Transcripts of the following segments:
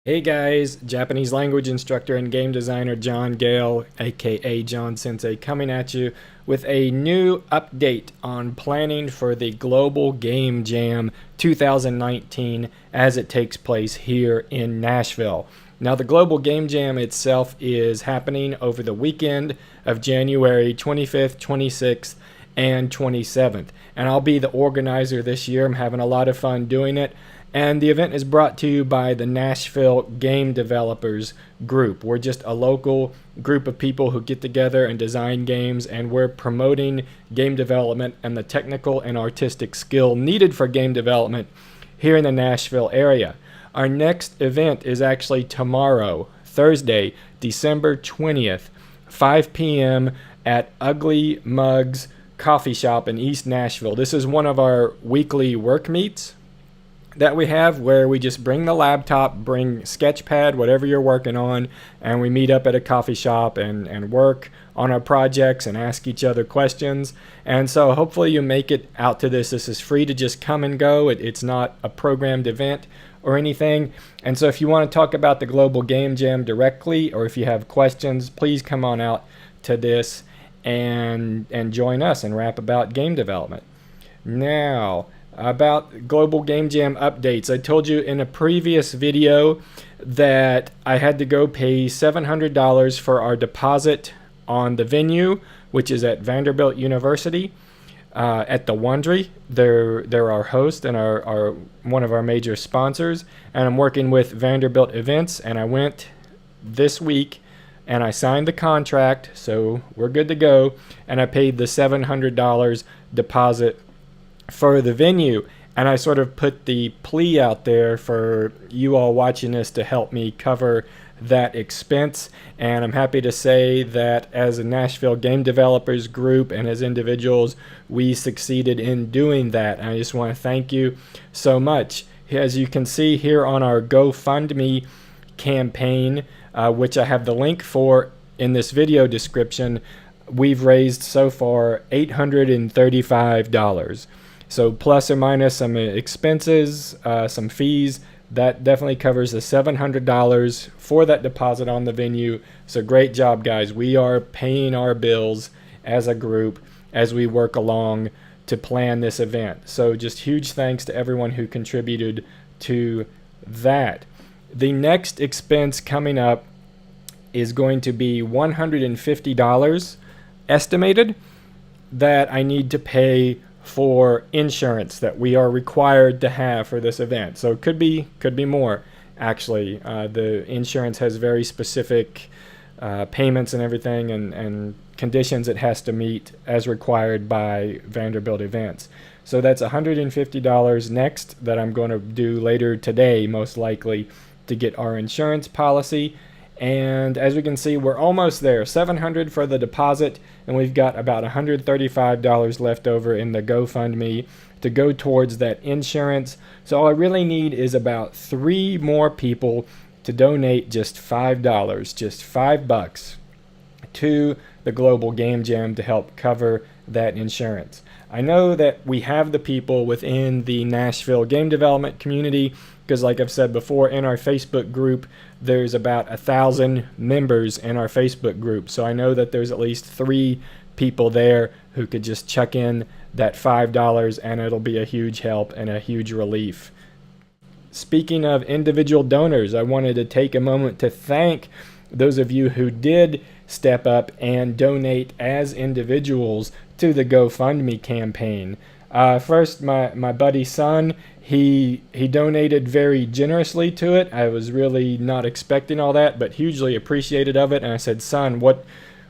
Hey guys, Japanese language instructor and game designer John Gale, aka John Sensei, coming at you with a new update on planning for the Global Game Jam 2019 as it takes place here in Nashville. Now, the Global Game Jam itself is happening over the weekend of January 25th, 26th, and 27th. And I'll be the organizer this year. I'm having a lot of fun doing it. And the event is brought to you by the Nashville Game Developers Group. We're just a local group of people who get together and design games, and we're promoting game development and the technical and artistic skill needed for game development here in the Nashville area. Our next event is actually tomorrow, Thursday, December 20th, 5 p.m. at Ugly Mugs Coffee Shop in East Nashville. This is one of our weekly work meets that we have where we just bring the laptop, bring Sketchpad, whatever you're working on, and we meet up at a coffee shop and work on our projects and ask each other questions. And so hopefully you make it out to this. This is free to just come and go. It's not a programmed event or anything. And so if you want to talk about the Global Game Jam directly, or if you have questions, please come on out to this and join us and rap about game development. Now, about Global Game Jam updates. I told you in a previous video that I had to go pay $700 for our deposit on the venue, which is at Vanderbilt University at the Wondery. They're our host and our one of our major sponsors. And I'm working with Vanderbilt Events, and I went this week and I signed the contract, so we're good to go. And I paid the $700 deposit for the venue, and I sort of put the plea out there for you all watching this to help me cover that expense. And I'm happy to say that as a Nashville game developers group and as individuals, we succeeded in doing that. And I just want to thank you so much. As you can see here on our GoFundMe campaign, which I have the link for in this video description, we've raised so far $835. So plus or minus some expenses, some fees, that definitely covers the $700 for that deposit on the venue. So great job, guys. We are paying our bills as a group as we work along to plan this event. So just huge thanks to everyone who contributed to that. The next expense coming up is going to be $150 estimated that I need to pay for insurance that we are required to have for this event. So it could be more, actually. The insurance has very specific payments and everything and conditions it has to meet as required by Vanderbilt Events. So that's $150 next that I'm going to do later today, most likely, to get our insurance policy. And as we can see, we're almost there. $700 for the deposit, and we've got about $135 left over in the GoFundMe to go towards that insurance. So all I really need is about 3 more people to donate just $5, just $5 to the Global Game Jam to help cover that insurance. I know that we have the people within the Nashville game development community because, like I've said before, in our Facebook group, there's about 1,000 members in our Facebook group. So I know that there's at least 3 people there who could just chuck in that $5, and it'll be a huge help and a huge relief. Speaking of individual donors, I wanted to take a moment to thank those of you who did step up and donate as individuals to the GoFundMe campaign. First, my buddy Son, he donated very generously to it. I was really not expecting all that, but hugely appreciated of it. And I said, Son, what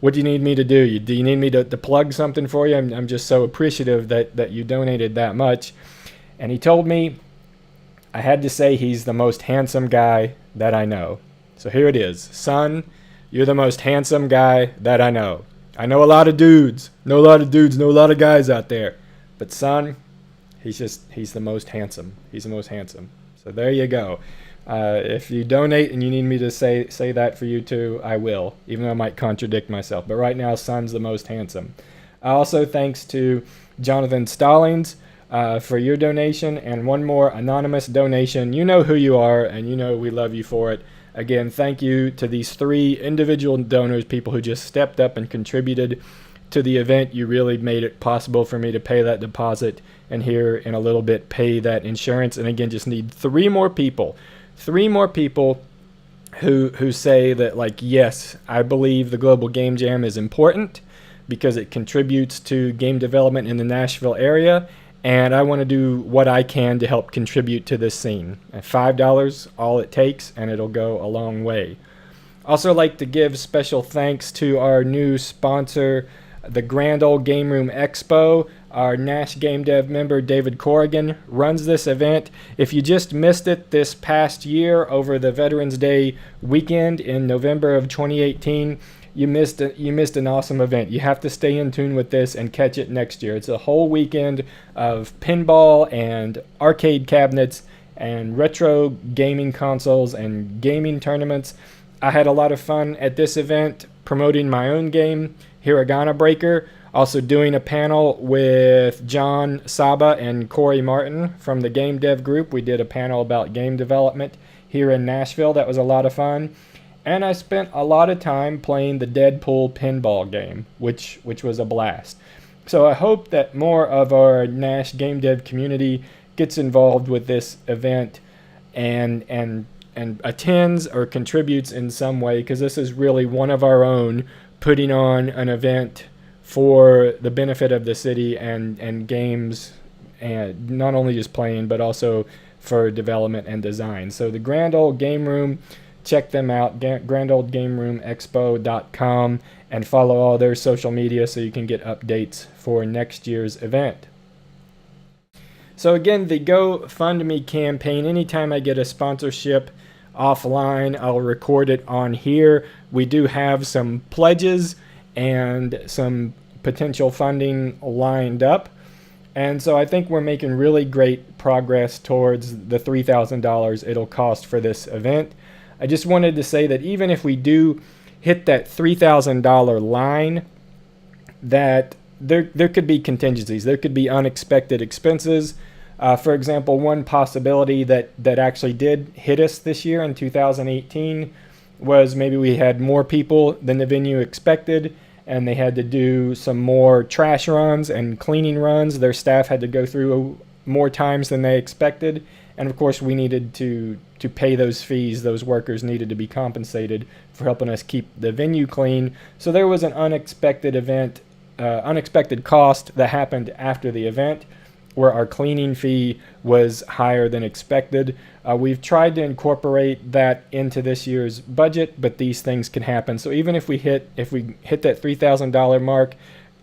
do you need me to do? Do you need me to plug something for you? I'm just so appreciative that you donated that much. And he told me I had to say he's the most handsome guy that I know. So here it is. Son, you're the most handsome guy that I know. I know a lot of dudes. Know a lot of guys out there. But Son, he's the most handsome. He's the most handsome. So there you go. If you donate and you need me to say that for you too, I will, even though I might contradict myself. But right now, Son's the most handsome. Also, thanks to Jonathan Stallings, for your donation, and one more anonymous donation. You know who you are, and you know we love you for it. Again, thank you to these 3 individual donors, people who just stepped up and contributed to the event. You really made it possible for me to pay that deposit, and here in a little bit pay that insurance. And again, just need 3 more people who say that, like, yes, I believe the Global Game Jam is important because it contributes to game development in the Nashville area, and I want to do what I can to help contribute to this scene. At $5, all it takes, and it'll go a long way. Also like to give special thanks to our new sponsor, the Grand Ole Game Room Expo. Our Nash Game Dev member David Corrigan runs this event. If you just missed it this past year over the Veterans Day weekend in November of 2018, you missed an awesome event. You have to stay in tune with this and catch it next year. It's a whole weekend of pinball and arcade cabinets and retro gaming consoles and gaming tournaments. I had a lot of fun at this event promoting my own game, Hiragana Breaker. Also doing a panel with John Saba and Corey Martin from the Game Dev Group. We did a panel about game development here in Nashville. That was a lot of fun. And I spent a lot of time playing the Deadpool pinball game, which was a blast. So I hope that more of our Nash Game Dev community gets involved with this event and attends or contributes in some way, because this is really one of our own putting on an event for the benefit of the city and games, and not only just playing but also for development and design. So the Grand Ole Game Room, check them out, grandoldgameroomexpo.com, and follow all their social media so you can get updates for next year's event. So again, the GoFundMe campaign, anytime I get a sponsorship offline, I'll record it on here. We do have some pledges and some potential funding lined up. And so I think we're making really great progress towards the $3,000 it'll cost for this event. I just wanted to say that even if we do hit that $3,000 line, that there could be contingencies. There could be unexpected expenses. For example, one possibility that actually did hit us this year in 2018 was maybe we had more people than the venue expected, and they had to do some more trash runs and cleaning runs. Their staff had to go through more times than they expected, and of course we needed to pay those fees. Those workers needed to be compensated for helping us keep the venue clean. So there was an unexpected cost that happened after the event, where our cleaning fee was higher than expected. We've tried to incorporate that into this year's budget, but these things can happen. So even if we hit that $3,000 mark,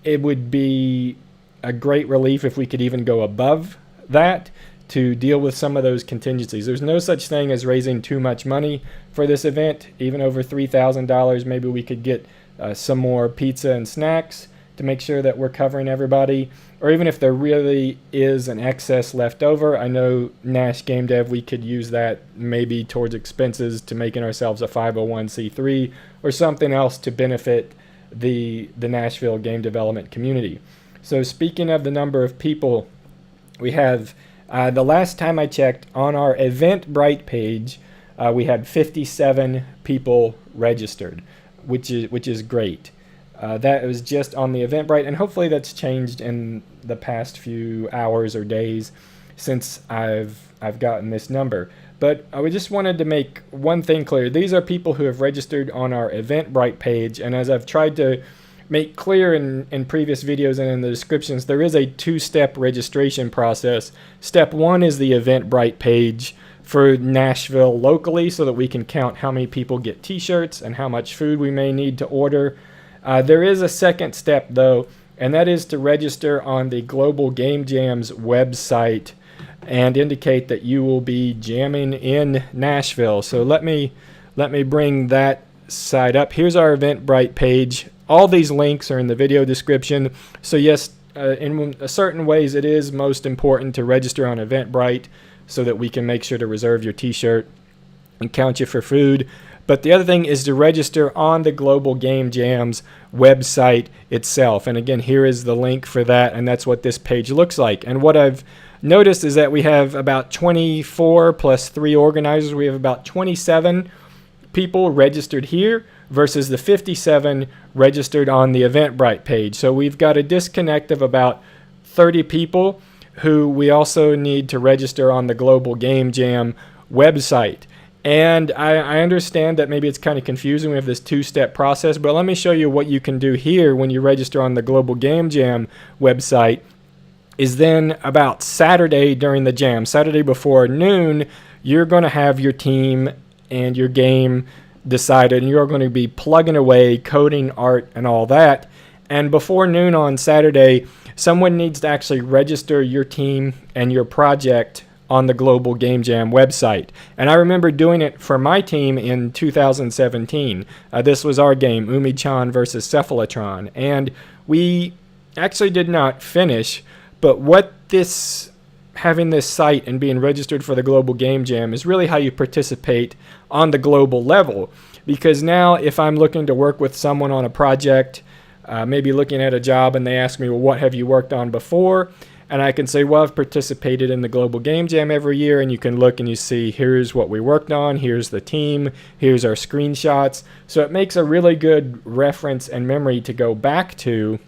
it would be a great relief if we could even go above that to deal with some of those contingencies. There's no such thing as raising too much money for this event. Even over $3,000, maybe we could get some more pizza and snacks to make sure that we're covering everybody. Or even if there really is an excess left over, I know Nash Game Dev, we could use that maybe towards expenses to making ourselves a 501c3 or something else to benefit the Nashville game development community. So speaking of the number of people, we have, the last time I checked on our Eventbrite page, we had 57 people registered, which is great. That was just on the Eventbrite, and hopefully that's changed in the past few hours or days since I've gotten this number. But we just wanted to make one thing clear. These are people who have registered on our Eventbrite page, and as I've tried to make clear in previous videos and in the descriptions, there is a two-step registration process. Step one is the Eventbrite page for Nashville locally, so that we can count how many people get t-shirts and how much food we may need to order. There is a second step, though, and that is to register on the Global Game Jam's website and indicate that you will be jamming in Nashville. So let me bring that side up. Here's our Eventbrite page. All these links are in the video description. So yes, in certain ways it is most important to register on Eventbrite so that we can make sure to reserve your t-shirt and count you for food. But the other thing is to register on the Global Game Jam's website itself. And again, here is the link for that, and that's what this page looks like. And what I've noticed is that we have about 24 plus 3 organizers. We have about 27 people registered here versus the 57 registered on the Eventbrite page. So we've got a disconnect of about 30 people who we also need to register on the Global Game Jam website. And I understand that maybe it's kind of confusing. We have this 2-step process, but let me show you what you can do here when you register on the Global Game Jam website. Is then about Saturday during the jam, Saturday before noon, you're going to have your team and your game decided, and you're going to be plugging away, coding, art, and all that. And before noon on Saturday, someone needs to actually register your team and your project on the Global Game Jam website. And I remember doing it for my team in 2017. This was our game, Umi-chan versus Cephalontron. And we actually did not finish, but what this, having this site and being registered for the Global Game Jam is really how you participate on the global level. Because now if I'm looking to work with someone on a project, maybe looking at a job, and they ask me, well, what have you worked on before? And I can say, well, I've participated in the Global Game Jam every year, and you can look and you see, here's what we worked on, here's the team, here's our screenshots. So it makes a really good reference and memory to go back to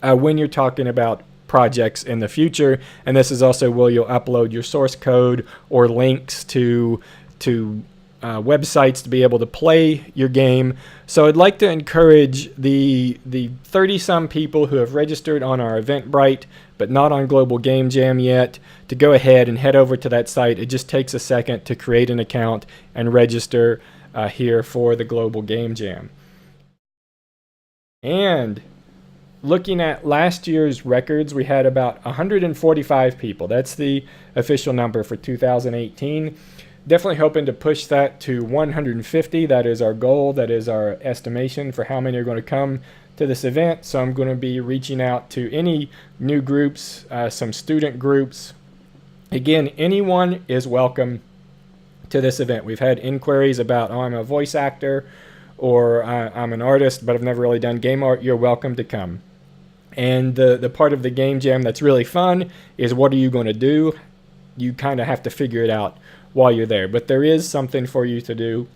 when you're talking about projects in the future. And this is also where you'll upload your source code or links to websites to be able to play your game. So I'd like to encourage the 30-some people who have registered on our Eventbrite but not on Global Game Jam yet to go ahead and head over to that site. It just takes a second to create an account and register here for the Global Game Jam. And looking at last year's records, we had about 145 people. That's the official number for 2018. Definitely hoping to push that to 150. That is our goal. That is our estimation for how many are going to come to this event. So I'm going to be reaching out to any new groups, some student groups. Again, anyone is welcome to this event. We've had inquiries about, oh, I'm a voice actor, or I'm an artist, but I've never really done game art. You're welcome to come. And the part of the game jam that's really fun is, what are you going to do? You kind of have to figure it out while you're there. But there is something for you to do.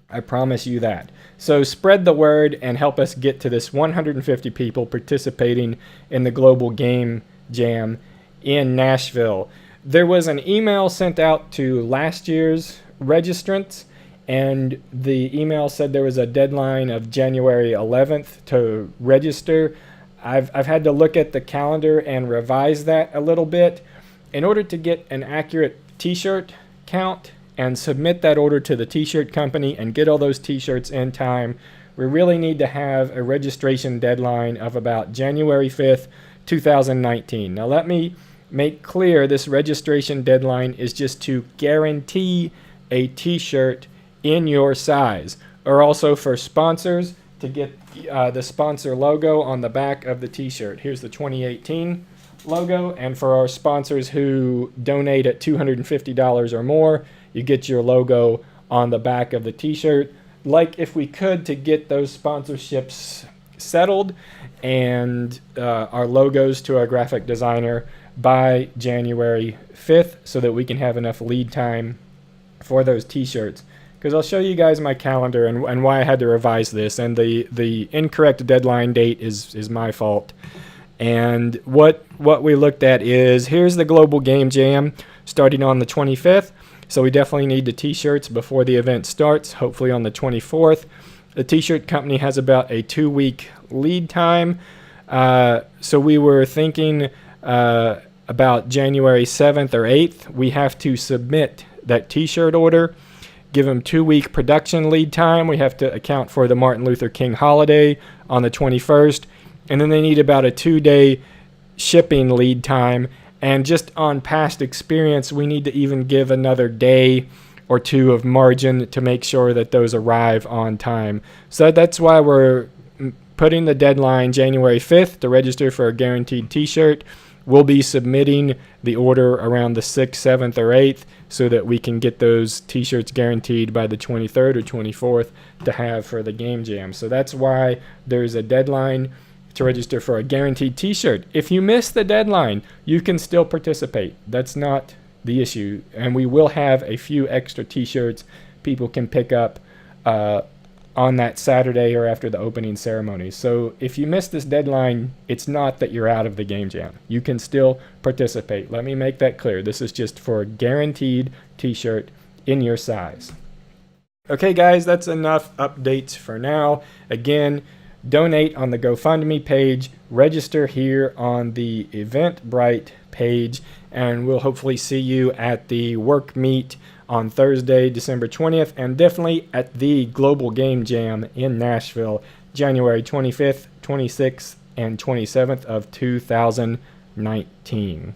I promise you that. So spread the word and help us get to this 150 people participating in the Global Game Jam in Nashville. There was an email sent out to last year's registrants, and the email said there was a deadline of January 11th to register. I've had to look at the calendar and revise that a little bit. In order to get an accurate t-shirt count and submit that order to the t-shirt company and get all those t-shirts in time, we really need to have a registration deadline of about January 5th, 2019. Now let me make clear, this registration deadline is just to guarantee a t-shirt in your size, or also for sponsors to get the sponsor logo on the back of the t-shirt. Here's the 2018 logo, and for our sponsors who donate at $250 or more, you get your logo on the back of the t-shirt. Like, if we could, to get those sponsorships settled and our logos to our graphic designer by January 5th, so that we can have enough lead time for those t-shirts. Because I'll show you guys my calendar and why I had to revise this, and the incorrect deadline date is my fault. And what we looked at is, here's the Global Game Jam starting on the 25th. So we definitely need the t-shirts before the event starts, hopefully on the 24th. The t-shirt company has about a 2-week lead time. So we were thinking about January 7th or 8th. We have to submit that t-shirt order, give them 2-week production lead time. We have to account for the Martin Luther King holiday on the 21st. And then they need about a 2-day shipping lead time. And just on past experience, we need to even give another day or two of margin to make sure that those arrive on time. So that's why we're putting the deadline January 5th to register for a guaranteed t-shirt. we'll be submitting the order around the 6th, 7th, or 8th so that we can get those t-shirts guaranteed by the 23rd or 24th to have for the game jam. So that's why there's a deadline to register for a guaranteed t-shirt. If you miss the deadline, you can still participate. That's not the issue. And we will have a few extra t-shirts people can pick up on that Saturday or after the opening ceremony. So if you miss this deadline, it's not that you're out of the game jam. You can still participate. Let me make that clear. This is just for a guaranteed t-shirt in your size. Okay guys, that's enough updates for now. Again, donate on the GoFundMe page, register here on the Eventbrite page, and we'll hopefully see you at the work meet on Thursday, December 20th, and definitely at the Global Game Jam in Nashville, January 25th, 26th, and 27th of 2019.